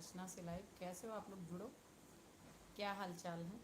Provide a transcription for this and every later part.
अर्चना से लाइव। कैसे हो आप लोग? जुड़ो, क्या हाल चाल है?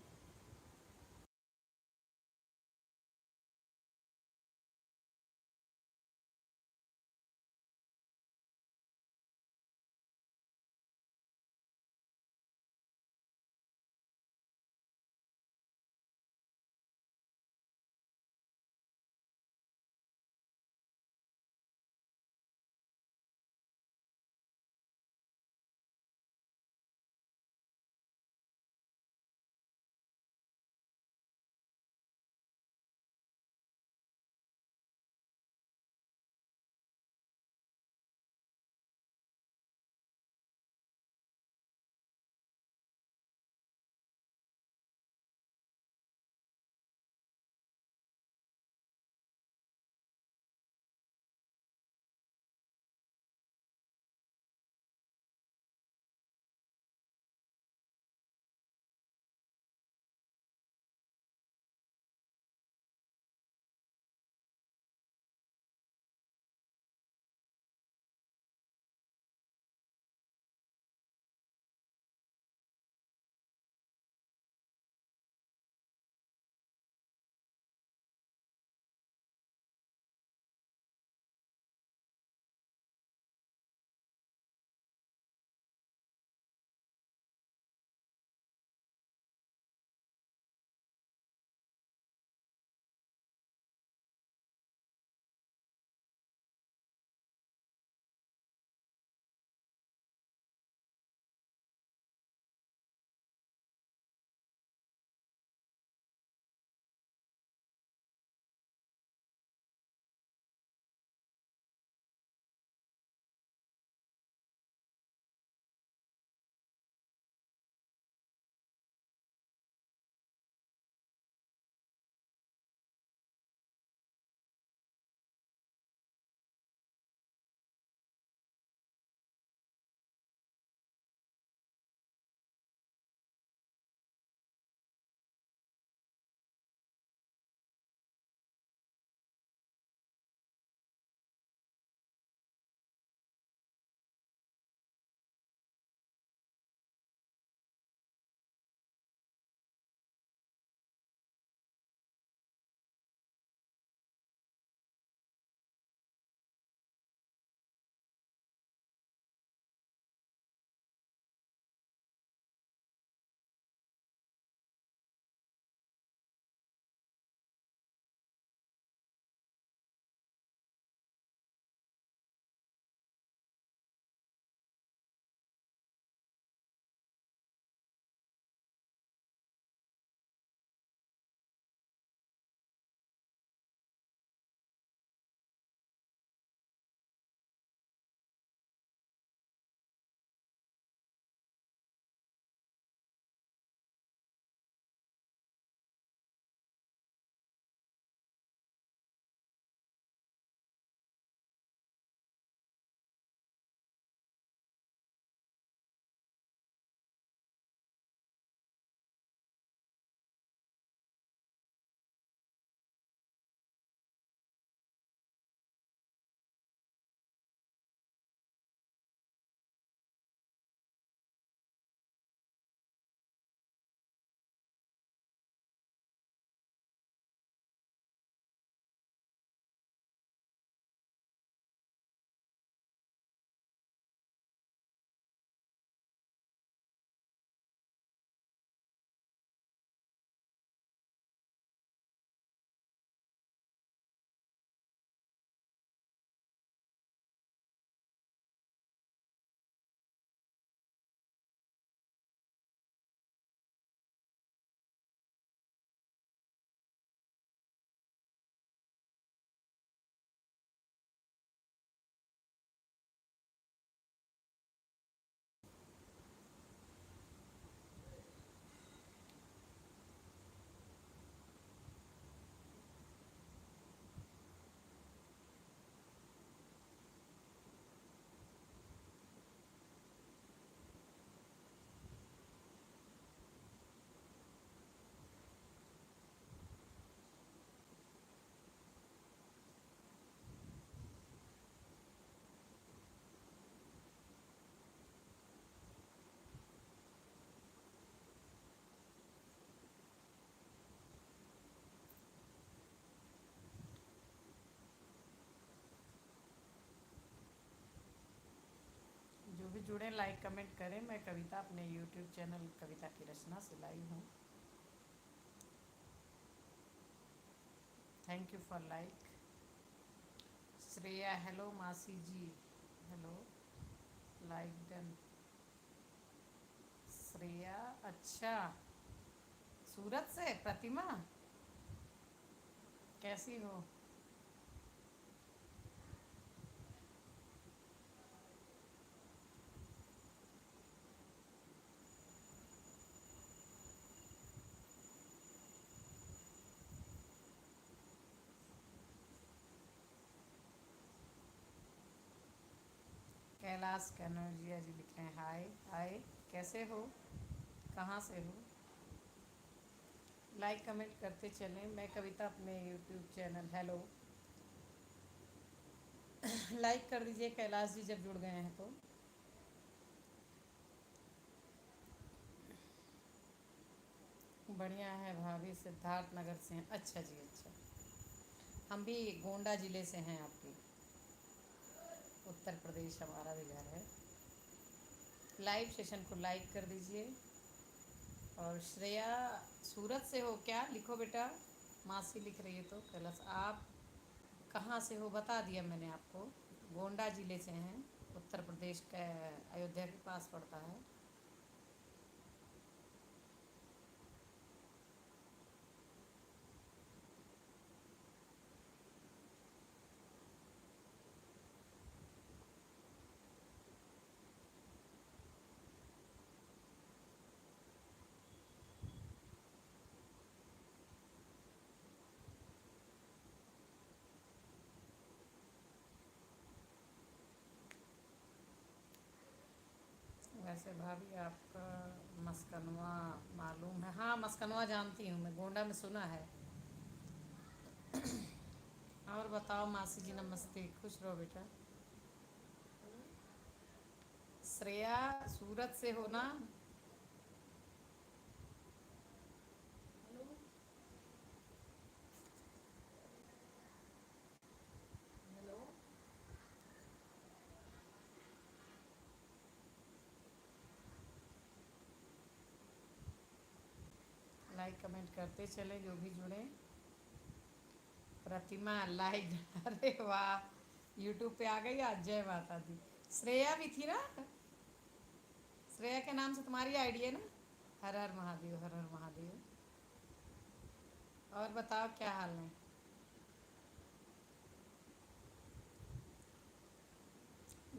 भी जुड़े, लाइक कमेंट करें। मैं कविता अपने यूट्यूब चैनल कविता की रचना से लाई हूँ। Thank you for like. Shreya hello मासी जी, हेलो, लाइक डन। श्रेया अच्छा, सूरत से प्रतिमा, कैसी हो? कैलाश कनौजिया जी लिख रहे हैं हाय हाय, कैसे हो, कहाँ से हो? लाइक कमेंट करते चलें। मैं कविता अपने यूट्यूब चैनल, हेलो, लाइक कर दीजिए कैलाश जी जब जुड़ गए हैं तो। बढ़िया है भाभी, सिद्धार्थ नगर से हैं, अच्छा जी अच्छा। हम भी गोंडा ज़िले से हैं आपके, उत्तर प्रदेश हमारा भी घर है। लाइव सेशन को लाइक कर दीजिए। और श्रेया सूरत से हो क्या, लिखो बेटा, मासी लिख रही है तो। कैलाश आप कहाँ से हो बता दिया मैंने आपको, गोंडा ज़िले से हैं, उत्तर प्रदेश का, अयोध्या के पास पड़ता है। वैसे भाभी आपका मस्कनवा मालूम है? हाँ मस्कनवा जानती हूँ मैं, गोंडा में सुना है। और बताओ मासी जी, नमस्ते, खुश रहो बेटा। श्रेया सूरत से हो ना? लाइक कमेंट करते चले जो भी जुड़े। प्रतिमा लाइक अरे वाह, यूट्यूब पे आ गई आज, जय माता दी। श्रेया भी थी ना, श्रेया के नाम से तुम्हारी आईडी है ना? हर हर महादेव, हर हर महादेव। और बताओ क्या हाल है?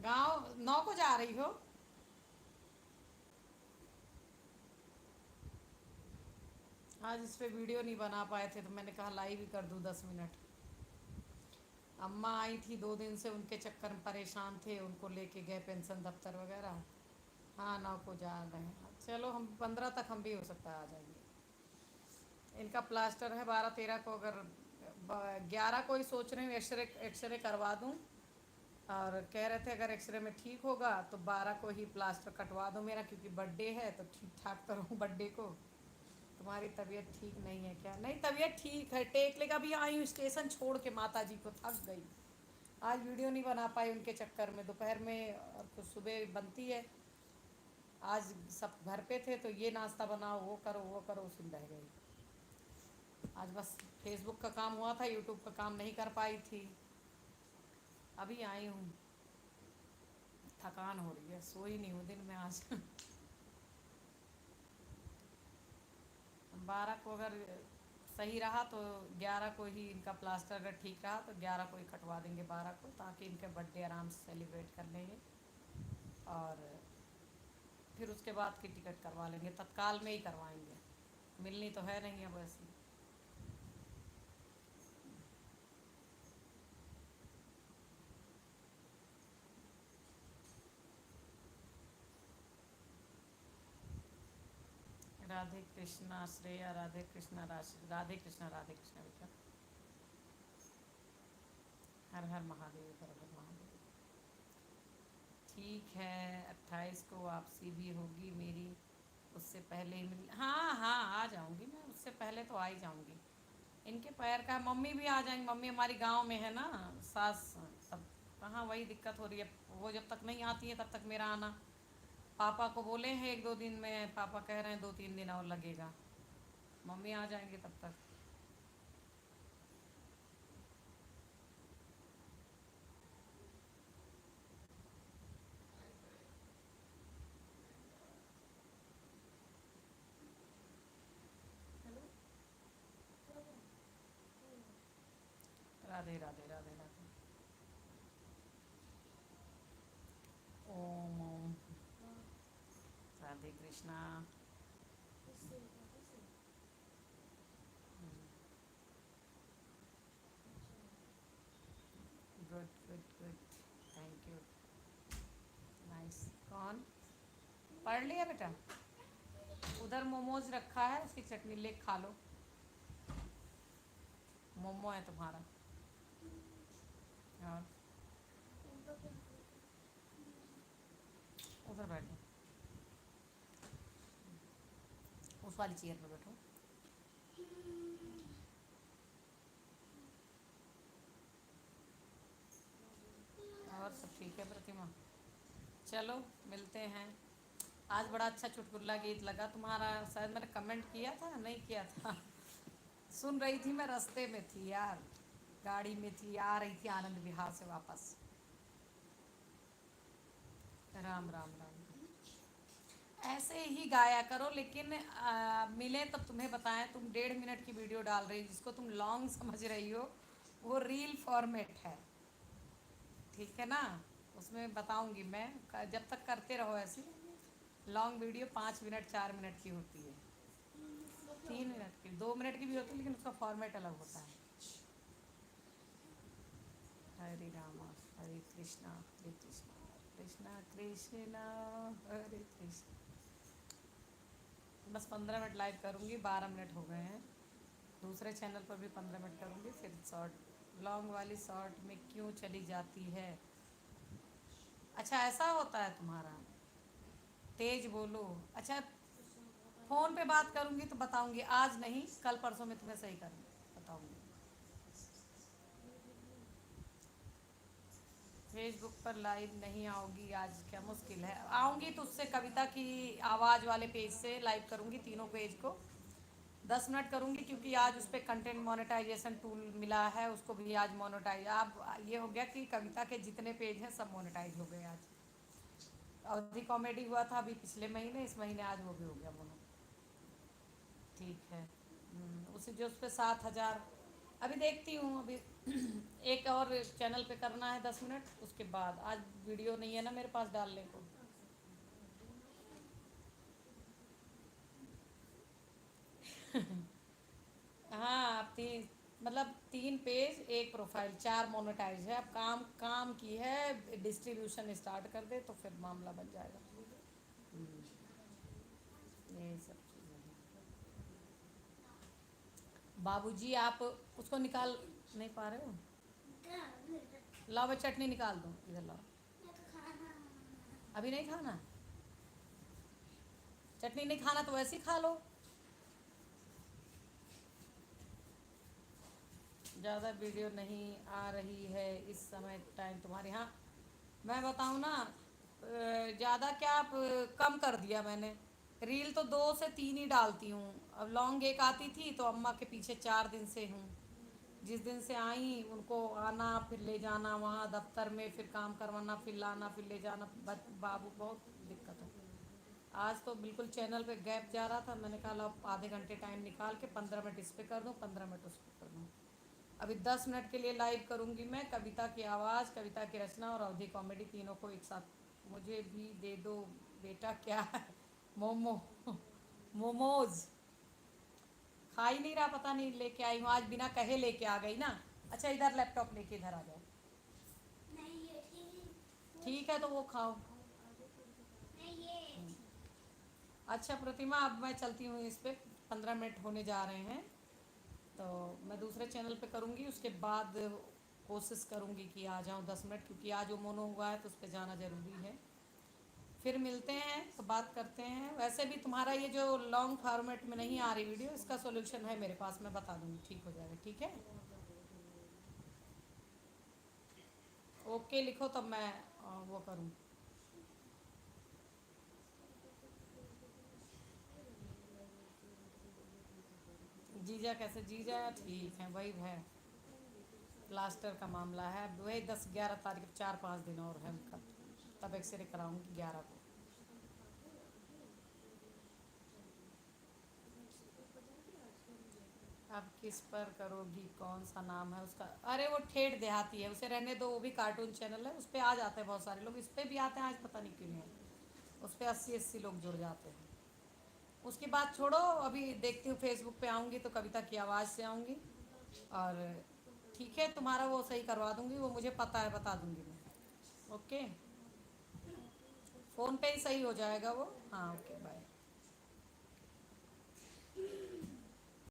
गांव 9 को जा रही हो? आज इस पे वीडियो नहीं बना पाए थे तो मैंने कहा लाइव ही कर दूँ 10 मिनट। अम्मा आई थी 2 दिन से, उनके चक्कर में परेशान थे, उनको लेके गए पेंशन दफ्तर वगैरह। हाँ 9 को जा रहे हैं, चलो हम 15 तक हम भी हो सकता है आ जाएंगे। इनका प्लास्टर है 12-13 को, अगर 11 को ही सोच रही हूँ एक्सरे एक्सरे करवा दूँ। और कह रहे थे अगर एक्सरे में ठीक होगा तो 12 को ही प्लास्टर कटवा दो मेरा, क्योंकि बर्थडे है तो ठीक ठाक तो रहूँ बर्थडे को। तुम्हारी तबीयत ठीक नहीं है क्या? नहीं तबीयत ठीक है, टेक लेगा। भी आई हूँ स्टेशन छोड़ के, माता जी को, थक गई। आज वीडियो नहीं बना पाई उनके चक्कर में, दोपहर में और कुछ सुबह बनती है। आज सब घर पे थे तो ये नाश्ता बनाओ, वो करो वो करो, उसी में रह गई। आज बस फेसबुक का काम हुआ था, यूट्यूब का काम नहीं कर पाई थी। अभी आई हूँ, थकान हो रही है, सोई नहीं हूँ दिन में आज। 12 को अगर सही रहा तो 11 को ही इनका प्लास्टर अगर ठीक रहा तो 11 को ही कटवा देंगे 12 को, ताकि इनके बर्थडे आराम से सेलिब्रेट कर लेंगे। और फिर उसके बाद की टिकट करवा लेंगे, तत्काल में ही करवाएंगे, मिलनी तो है नहीं अब ऐसी। राधे कृष्णा श्रेया, राधे कृष्णा, राधे कृष्णा, राधे कृष्णा बेटा। हर हर महादेव, हर हर महादेव। ठीक है, 28 को वापसी भी होगी मेरी, उससे पहले ही मिल, हाँ हाँ आ जाऊंगी मैं, उससे पहले तो आ ही जाऊंगी। इनके पैर का, मम्मी भी आ जाएंगी, मम्मी हमारी गांव में है ना, सास, तब कहाँ वही दिक्कत हो रही है। वो जब तक नहीं आती है तब तक मेरा आना पापा को बोले हैं 1-2 दिन में, पापा कह रहे हैं 2-3 दिन और लगेगा। मम्मी आ जाएंगे तब तक। Radhe Radhe Radhe Radhe. Om Om. Radhe Krishna. Good good good. Thank you. Nice. कौन? पढ़ लिया बेटा? उधर मोमोज रखा है, उसकी चटनी ले खा लो। मोमो है तुम्हारा। और उधर बैठो, उस वाली चेयर पे बैठो। और सब ठीक है प्रतिमा? चलो मिलते हैं। आज बड़ा अच्छा चुटकुला गीत लगा तुम्हारा, शायद मैंने कमेंट किया था, नहीं किया था। सुन रही थी मैं, रास्ते में थी यार, गाड़ी में थी, आ रही थी आनंद विहार से वापस। राम राम राम। ऐसे ही गाया करो, लेकिन मिले तब तुम्हें बताएं। तुम 1.5 मिनट की वीडियो डाल रही हो, जिसको तुम लॉन्ग समझ रही हो, वो रील फॉर्मेट है, ठीक है ना? उसमें बताऊंगी मैं, जब तक करते रहो ऐसी। लॉन्ग वीडियो 5 मिनट 4 मिनट की होती है, 3 मिनट की, 2 मिनट की भी होती है, लेकिन उसका फॉर्मेट अलग होता है। हरे रामा हरे कृष्णा कृष्णा कृष्णा हरे कृष्णा। बस 15 मिनट लाइव करूँगी, 12 मिनट हो गए हैं। दूसरे चैनल पर भी 15 मिनट करूँगी, फिर शॉर्ट। लॉन्ग वाली शॉर्ट में क्यों चली जाती है? अच्छा ऐसा होता है तुम्हारा? तेज बोलो। अच्छा, फ़ोन पे बात करूँगी तो बताऊँगी, आज नहीं, कल परसों में तुम्हें सही कर बताऊँगी। फेसबुक पर लाइव नहीं आओगी आज? क्या मुश्किल है? आऊँगी तो उससे कविता की आवाज़ वाले पेज से लाइव करूँगी, तीनों पेज को 10 मिनट करूँगी, क्योंकि आज उस पर कंटेंट मोनेटाइजेशन टूल मिला है, उसको भी आज मोनेटाइज। अब ये हो गया कि कविता के जितने पेज हैं सब मोनेटाइज हो गए आज। अवधि कॉमेडी हुआ था अभी पिछले महीने, इस महीने आज वो भी हो गया मोनो। ठीक है। उसी जो उस पर 7,000। अभी देखती हूँ, अभी एक और चैनल पे करना है 10 मिनट, उसके बाद। आज वीडियो नहीं है ना मेरे पास डालने को। हाँ, अब तीन, मतलब 3 पेज, एक प्रोफाइल, 4 मोनेटाइज है। अब काम काम की है, डिस्ट्रीब्यूशन स्टार्ट कर दे तो फिर मामला बन जाएगा। यही सब चीज़ें हैं। बाबूजी आप उसको निकाल नहीं पा रहे हो? लाओ, मैं चटनी निकाल दूँ, इधर लाओ। अभी नहीं खाना? चटनी नहीं खाना तो वैसे ही खा लो। ज़्यादा वीडियो नहीं आ रही है इस समय, टाइम तुम्हारे यहाँ? मैं बताऊँ ना, ज़्यादा क्या, कम कर दिया मैंने। रील तो 2 से 3 ही डालती हूँ। अब लॉन्ग एक आती थी तो अम्मा के पीछे 4 दिन से हूँ। जिस दिन से आई उनको आना, फिर ले जाना वहाँ दफ्तर में, फिर काम करवाना, फिर लाना, फिर ले जाना, बाबू बहुत दिक्कत है। आज तो बिल्कुल चैनल पे गैप जा रहा था, मैंने कहा लो आधे घंटे टाइम निकाल के 15 मिनट इस पे कर दूँ, 15 मिनट उस पर कर दूँ। अभी 10 मिनट के लिए लाइव करूँगी मैं, कविता की आवाज़, कविता की रचना और अवधि कॉमेडी, तीनों को एक साथ। मुझे भी दे दो बेटा, क्या है? मोमो मोमोज खा ही नहीं रहा, पता नहीं, लेके आई हूँ आज, बिना कहे लेके आ गई ना। अच्छा इधर लैपटॉप लेके इधर आ जाओ। ठीक है तो वो खाओ। अच्छा प्रतिमा, अब मैं चलती हूँ, इस पे 15 मिनट होने जा रहे हैं, तो मैं दूसरे चैनल पे करूँगी, उसके बाद कोशिश करूँगी कि आ जाऊँ 10 मिनट, क्योंकि आज वो मोनो हुआ है तो उस पर जाना ज़रूरी है। फिर मिलते हैं तो बात करते हैं। वैसे भी तुम्हारा ये जो लॉन्ग फॉर्मेट में नहीं आ रही वीडियो, इसका सॉल्यूशन है मेरे पास, मैं बता दूँगी, ठीक हो जाएगा, ठीक है? ओके लिखो तब मैं वो करूँ। जीजा कैसे? जीजा ठीक है, वही है, प्लास्टर का मामला है। अब वही 10-11 तारीख, 4-5 दिन और है उनका, तब एक्सरे कराऊंगी 11 को। अब किस पर करोगी? कौन सा नाम है उसका? अरे वो ठेठ देहाती है, उसे रहने दो, वो भी कार्टून चैनल है, उस पर आ जाते हैं बहुत सारे लोग, इस पर भी आते हैं, आज पता नहीं क्यों नहीं आए। उस पर 80-80 लोग जुड़ जाते हैं। उसकी बात छोड़ो, अभी देखती हूँ फेसबुक पे आऊँगी तो कविता की आवाज़ से आऊँगी। और ठीक है, तुम्हारा वो सही करवा दूँगी, वो मुझे पता है, बता दूँगी मैं। ओके, फ़ोन पे ही सही हो जाएगा वो। हाँ, ओके, बाय।